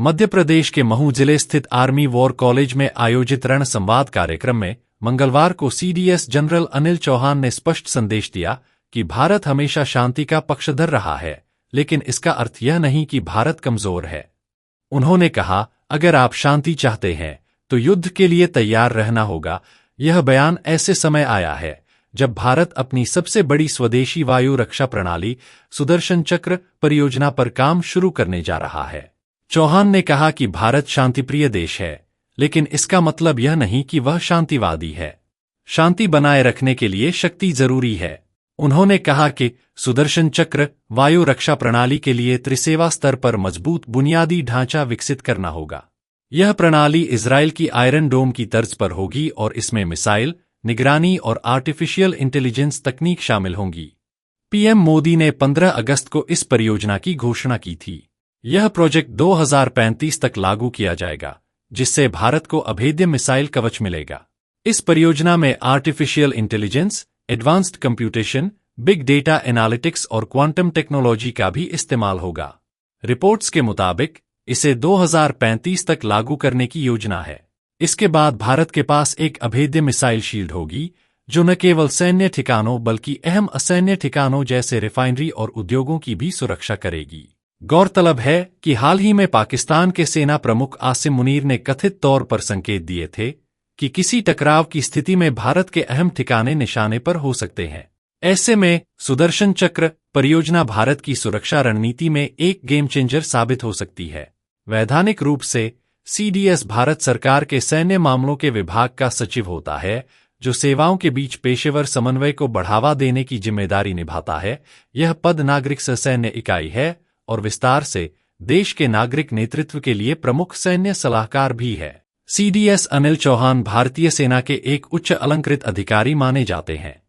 मध्य प्रदेश के महू जिले स्थित आर्मी वॉर कॉलेज में आयोजित रण संवाद कार्यक्रम में मंगलवार को सीडीएस जनरल अनिल चौहान ने स्पष्ट संदेश दिया कि भारत हमेशा शांति का पक्षधर रहा है, लेकिन इसका अर्थ यह नहीं कि भारत कमजोर है। उन्होंने कहा, अगर आप शांति चाहते हैं तो युद्ध के लिए तैयार रहना होगा। यह बयान ऐसे समय आया है जब भारत अपनी सबसे बड़ी स्वदेशी वायु रक्षा प्रणाली सुदर्शन चक्र परियोजना पर काम शुरू करने जा रहा है। चौहान ने कहा कि भारत शांतिप्रिय देश है, लेकिन इसका मतलब यह नहीं कि वह शांतिवादी है। शांति बनाए रखने के लिए शक्ति जरूरी है। उन्होंने कहा कि सुदर्शन चक्र वायु रक्षा प्रणाली के लिए त्रिसेवा स्तर पर मजबूत बुनियादी ढांचा विकसित करना होगा। यह प्रणाली इजरायल की आयरन डोम की तर्ज पर होगी और इसमें मिसाइल, निगरानी और आर्टिफिशियल इंटेलिजेंस तकनीक शामिल होंगी। पीएम मोदी ने 15 अगस्त को इस परियोजना की घोषणा की थी। यह प्रोजेक्ट 2035 तक लागू किया जाएगा, जिससे भारत को अभेद्य मिसाइल कवच मिलेगा। इस परियोजना में artificial intelligence, advanced computation, big data analytics और क्वांटम टेक्नोलॉजी का भी इस्तेमाल होगा। रिपोर्ट्स के मुताबिक इसे 2035 तक लागू करने की योजना है। इसके बाद भारत के पास एक अभेद्य मिसाइल शील्ड होगी, जो न केवल सैन्य ठिकानों बल्कि अहम असैन्य ठिकानों जैसे रिफाइनरी और उद्योगों की भी सुरक्षा करेगी। गौरतलब है कि हाल ही में पाकिस्तान के सेना प्रमुख आसिम मुनीर ने कथित तौर पर संकेत दिए थे कि किसी टकराव की स्थिति में भारत के अहम ठिकाने निशाने पर हो सकते हैं। ऐसे में सुदर्शन चक्र परियोजना भारत की सुरक्षा रणनीति में एक गेम चेंजर साबित हो सकती है। वैधानिक रूप से सीडीएस भारत सरकार के सैन्य मामलों के विभाग का सचिव होता है, जो सेवाओं के बीच पेशेवर समन्वय को बढ़ावा देने की जिम्मेदारी निभाता है। यह पद नागरिक सैन्य इकाई है और विस्तार से देश के नागरिक नेतृत्व के लिए प्रमुख सैन्य सलाहकार भी है। सीडीएस अनिल चौहान भारतीय सेना के एक उच्च अलंकृत अधिकारी माने जाते हैं।